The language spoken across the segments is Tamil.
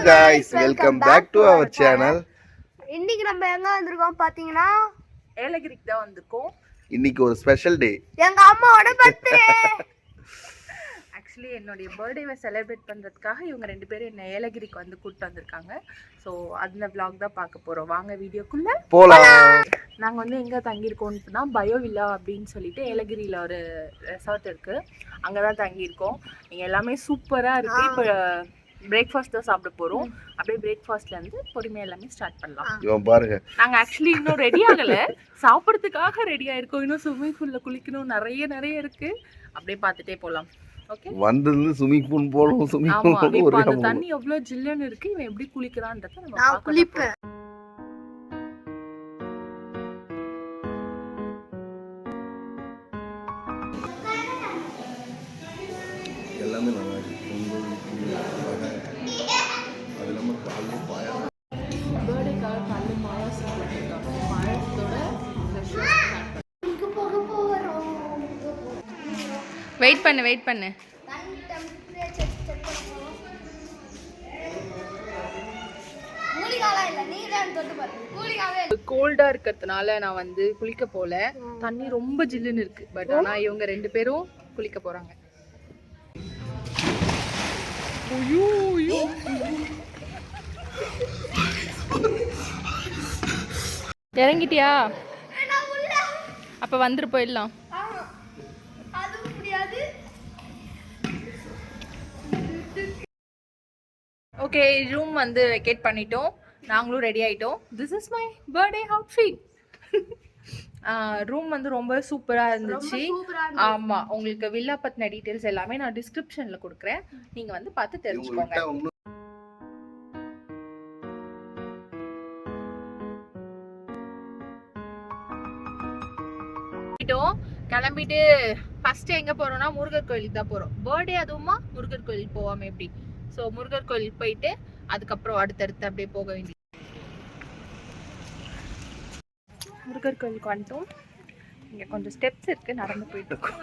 guys, welcome back to our channel. இன்னைக்கு நம்ம எங்க வந்திருக்கோம் பாத்தீங்கன்னா ஏலகிரிக்கு தான் வந்திருக்கோம். இன்னைக்கு ஒரு ஸ்பெஷல் டே. எங்க அம்மாவோட பர்த்டே. ஆக்சுவலி என்னோட பர்த்டேவை செலிப்ரேட் பண்றதுக்காக இவங்க ரெண்டு பேரும் என்ன ஏலகிரிக்கு வந்து கூட்டிட்டு வந்திருக்காங்க. ஸோ அந்த vlog தான் பார்க்க போறோம். வாங்க வீடியோக்குள்ள போலாம். நாங்கள் வந்து எங்கே தங்கியிருக்கோம்னா பயோ வில்லா அப்படின்னு சொல்லிட்டு ஏலகிரியில் ஒரு ரெசார்ட் இருக்கு. அங்கே தான் தங்கியிருக்கோம். இங்கே எல்லாமே சூப்பராக இருக்கு. இப்போ பிரேக்ஃபாஸ்ட் தான் சாப்பிட போறோம். அப்படியே பிரேக்ஃபாஸ்ட்ல இருந்து பொறுமையா எல்லாமே ஸ்டார்ட் பண்ணலாம். இவன் பாருங்க, நாங்க ஆக்சுவலி இன்னும் ரெடி ஆகல, சாப்பிடுறதுக்காக ரெடி ஆயிருக்கோம். இன்னும் ஸ்விம்மிங் பூல்ல குளிக்கணும், நிறைய இருக்கு. அப்படியே பார்த்துட்டே போலாம். ஓகே, வந்ததுல ஸ்விமிங் பூல் போறோம். ஸ்விமிங் பூல் இப்போ அந்த தண்ணி எவ்வளவு ஜில்லுன்னு இருக்கு, இவன் எப்படி குளிக்கறான்றத நம்ம பார்க்கலாம். குளிப்பேன். எல்லாமே நல்லா இருக்கு. அது நம்ம காலையில பாயாசம், பர்த்டேக்காக கல்லு பாயாசம் போட்டுருக்காங்க. பாயாசத்தோட இங்க போக போறோம். வெயிட் பண்ணு. டெம்பரேச்சர் செக் பண்ணுவோம். கூலிங்கால இல்ல, நீங்க தான் தொட்டு பாருங்க. கூலிங்காவே கோல்டா இருக்கிறதுனால நான் வந்து குளிக்க போல. தண்ணி ரொம்ப ஜில்லுன்னு இருக்கு. பட் ஆனா இவங்க ரெண்டு பேரும் குளிக்க போறாங்க. இறங்கிட்டியா? அப்ப வந்துட்டு போயிடலாம். ஓகே, ரூம் வந்து வெக்கேட் பண்ணிட்டோம். நாங்களும் ரெடி ஆயிட்டோம். This is my birthday outfit. Room வந்து ரொம்ப சூப்பராக இருந்துச்சு. ஆமாம், உங்களுக்கு வில்லா பற்றின டீட்டெயில்ஸ் எல்லாமே நான் டிஸ்கிரிப்ஷனில் கொடுக்குறேன். நீங்கள் வந்து பார்த்து தெரிஞ்சுக்கோங்க. கிளம்பிட்டு ஃபர்ஸ்ட் எங்கே போகிறோம்னா முருகர் கோயிலுக்கு தான் போகிறோம். பர்த்டே அதுவுமா முருகர் கோயிலுக்கு போகாமல் எப்படி? ஸோ முருகர் கோயிலுக்கு போயிட்டு அதுக்கப்புறம் அடுத்தடுத்து அப்படியே போக வேண்டியது. முருகர் கோயிலுக்கு வந்துட்டோம். இங்கே கொஞ்சம் ஸ்டெப்ஸ் இருக்குது, நடந்து போயிட்டு இருக்கோம்.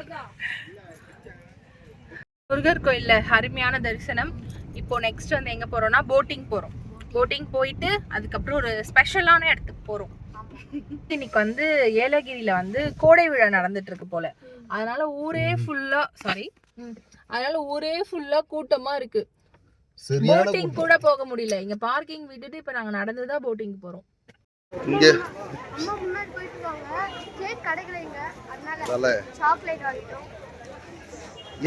முருகர் கோயிலில் அருமையான தரிசனம். இப்போ நெக்ஸ்ட் வந்து எங்கே போகிறோம்னா போட்டிங் போகிறோம். போட்டிங் போயிட்டு அதுக்கப்புறம் ஒரு ஸ்பெஷலான இடத்துக்கு போகிறோம். இன்னைக்கு வந்து ஏலகிரியில் வந்து கோடை விழா நடந்துட்டு இருக்கு போல. அதனால ஊரே ஃபுல்லா கூட்டமா இருக்கு. போட்டிங் கூட போக முடியல. இங்க பார்க்கிங் விட்டுட்டு இப்ப நாங்க நடந்துதான் போட்டிங் போறோம். இங்க அம்மா முன்னாடி போயிட்டு இருக்காங்க. கேக் கடைக்குறீங்க, அதனால சாக்லேட் வாங்கிட்டோம்.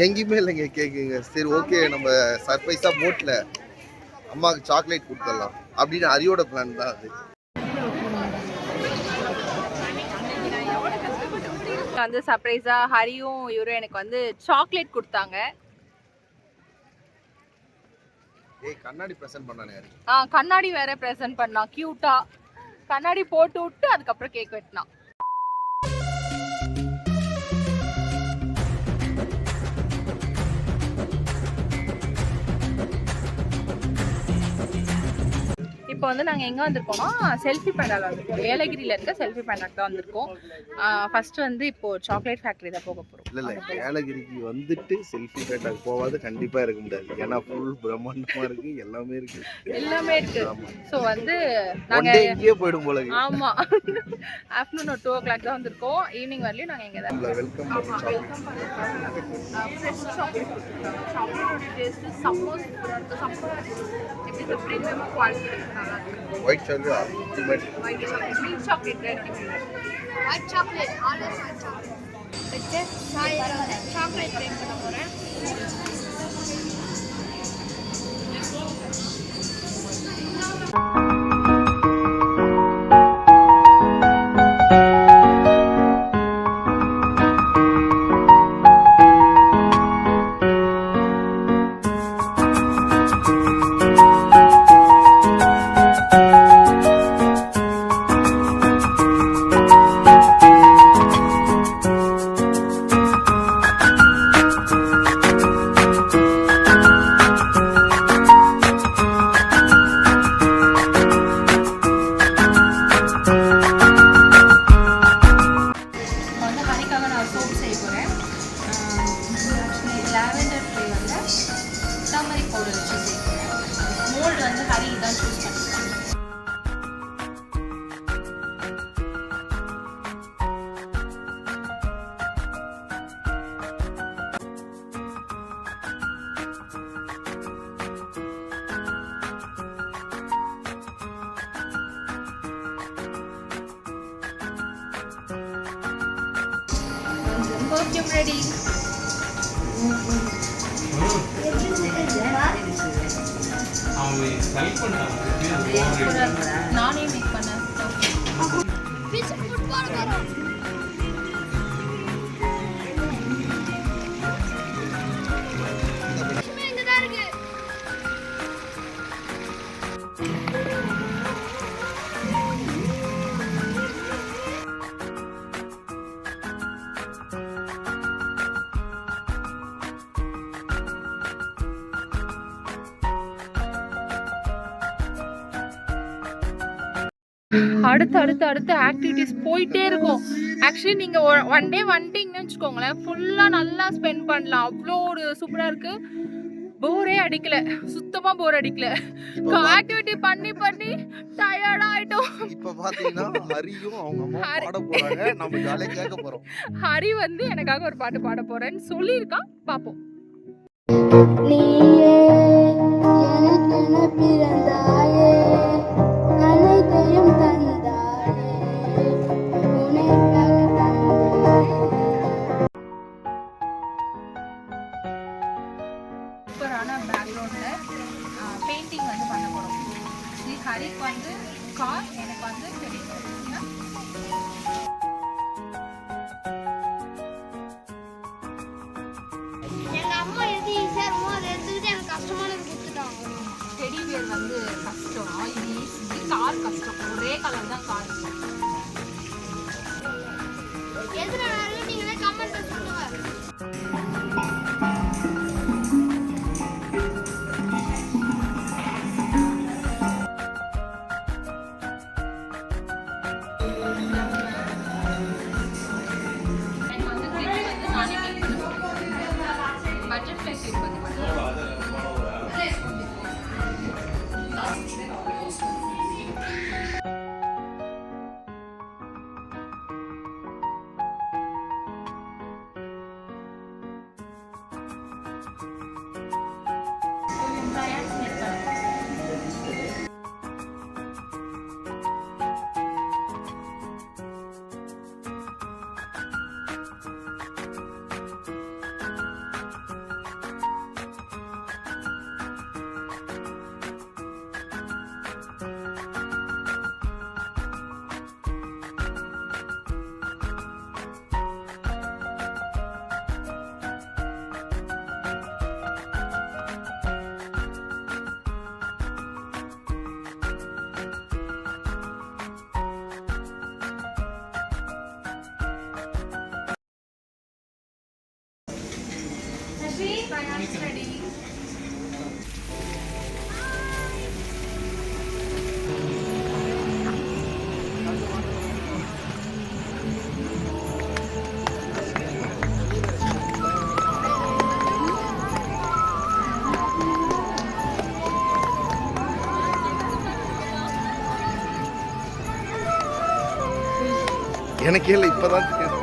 எங்கேயுமே இல்லைங்க கேக்குங்க. சரி ஓகே, நம்ம சர்ப்ரைஸா போட்ல அம்மாவுக்கு சாக்லேட் கொடுத்துடலாம் அப்படின்னு அரியோட பிளான் தான் அது. வந்து சர்ப்ரைஸா ஹரியும் இவரும் எனக்கு வந்து சாக்லேட் கொடுத்தாங்க. கண்ணாடி பிரசன்ட் பண்ணானே. கண்ணாடி வேற பிரசன்ட் பண்ணா, கியூட்டா கண்ணாடி போட்டு விட்டு அதுக்கப்புறம் கேக் வெட்டினான். இப்போ வந்து நாங்கள் எங்கே வந்திருக்கோம்னா செல்ஃபி பேண்டால் வந்திருக்கோம். ஏலகிரியில் இருக்க செல்ஃபி பேண்டாக் தான் வந்திருக்கோம். ஃபர்ஸ்ட் வந்து இப்போ சாக்லேட் ஃபேக்ட்ரி தான் போக போகிறோம். இல்லை ஏலகிரிக்கு வந்துட்டு செல்ஃபி பேண்டாக் போகாது கண்டிப்பாக இருக்க முடியாது. ஏன்னா ஃபுல் பிரம்மாண்டமாக இருக்கு, எல்லாமே இருக்கு. ஸோ வந்து நாங்கள் இங்கேயே போயிடும் போல. ஆமாம், ஆஃப்டர்நூன் ஒரு 2 o'clock தான் வந்திருக்கோம். ஈவினிங் வரலையும் நாங்கள் இங்கே தான் வெல்கம் ஃப்ரெஷ் சாக்லேட் கொடுத்துருக்காங்க. சாக்லேட்டோட டேஸ்ட்டு செம்ம சூப்பராக இருக்குது. எப்படி இந்த ப்ரீமியம் குவாலிட்டி இருக்குது, நல்லா இருக்குது. White chocolate ultimate. White chocolate, milk chocolate white chocolate, always white chocolate. நான் சாக்லேட் ட்ரை பண்ண போறேன். வந்து ஹரி தான் சூஸ் பண்ணிக்கலாம். Perfume ready. நானே மேக் பண்ணேன். Fish food போட போறோம். இங்க தான் இருக்கு. அடுத்து ஆக்டிவிட்டிஸ் போயிட்டே இருக்கும். ஆக்சுவலி நீங்க ஒன் டே வந்துட்டீங்கன்னு வச்சுக்கோங்களேன், ஃபுல்லா நல்லா ஸ்பெண்ட் பண்ணலாம். அவ்வளோ ஒரு சூப்பரா இருக்கு. போரே அடிக்கல, சுத்தமா போர் அடிக்கல. ஆக்டிவிட்டி பண்ணி பண்ணி டயர்ட் ஆயிட்டோம். இப்ப பாத்தீங்கன்னா ஹரியும் அவங்க அம்மா பாட போறாங்க, நம்ம ஜாலியா கேட்க போறோம். ஹரி வந்து எனக்காக ஒரு பாட்டு பாட போறேன்னு சொல்லியிருக்கான். பாப்போம். நீயே எனக்கென பிறந்தாயே, அனைத்தையும் தந்தாயே, உனக்காக தந்தாயே. சூப்பரான பேக்ரவுண்ட்ல பெயிண்டிங் வந்து பண்ண போறோம். ஹரிக்கு வந்து கார், எனக்கு வந்து செடி. எங்க அம்மா எது ஈஸியா இருக்குமோ அதை எடுத்துக்கிட்டு எனக்கு கஷ்டமானது கொடுத்துட்டாங்க. டெடி பியர் வந்து கஷ்டம், இது ஈஸி. கார் கஷ்டம். ஒரே கலர் தான் கார். எது நல்லா இருக்கு நீங்களே கமெண்ட்ல சொல்லுங்க. எனக்கு வந்து கிளிப் வந்து நானே மேக் பண்ணுவேன். பட்டர்ஃப்ளை கிளிப் வந்து பண்ணுவேன். Ready. எனக்கே இல்லை, இப்பதான் தெரியும்.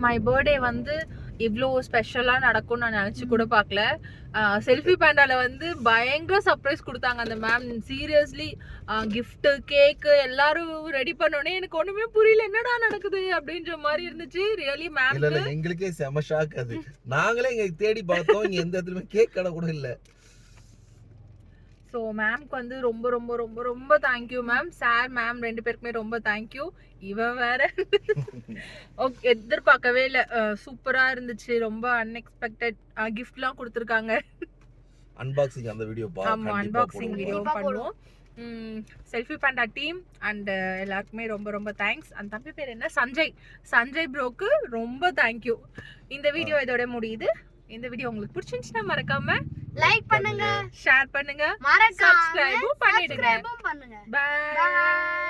மை பர்த்டே வந்து இவ்வளோ ஸ்பெஷலாக நடக்கும்னு நான் நினச்சி கூட பார்க்கல. செல்ஃபி பேண்டால வந்து பயங்கர சர்ப்ரைஸ் கொடுத்தாங்க அந்த மேம். சீரியஸ்லி கிஃப்ட்டு கேக்கு எல்லாரும் ரெடி பண்ணோடனே எனக்கு ஒன்றுமே புரியல, என்னடா நடக்குது அப்படின்ற மாதிரி இருந்துச்சு. ரியலி மேம் இல்ல எங்களுக்கே செம ஷாக். அது நாங்களே இங்க தேடி பார்த்தோம், இங்க எந்த இடத்துலயுமே கேக் கடை கூட இல்ல. ஸோ மேம்க்கு வந்து ரொம்ப ரொம்ப ரொம்ப ரொம்ப தேங்க்யூ மேம். சார் மேம் 2 பேருக்குமே ரொம்ப தேங்க்யூ. இவன் வேற ஓகே எதிர்பார்க்கவே இல்லை, சூப்பராக இருந்துச்சு. ரொம்ப அன்எக்ஸ்பெக்டட் கிஃப்ட்லாம் கொடுத்துருக்காங்க. அன்பாக்சிங் அந்த வீடியோ ஆமாம், அன்பாக்சிங் வீடியோ பண்ணுவோம். செல்ஃபி பேண்டா டீம் அண்ட் எல்லாருக்குமே ரொம்ப ரொம்ப தேங்க்ஸ். அந்த தம்பி பேர் என்ன, சஞ்சய் ப்ரோக்கு ரொம்ப தேங்க்யூ. இந்த வீடியோ இதோட முடியுது. இந்த வீடியோ உங்களுக்கு பிடிச்சிருந்துச்சுன்னா மறக்காம லைக் பண்ணுங்க, ஷேர் பண்ணுங்க, மறக்காம சப்ஸ்கிரைபும் பண்ணிடுங்க. பண்ணுங்க. பை.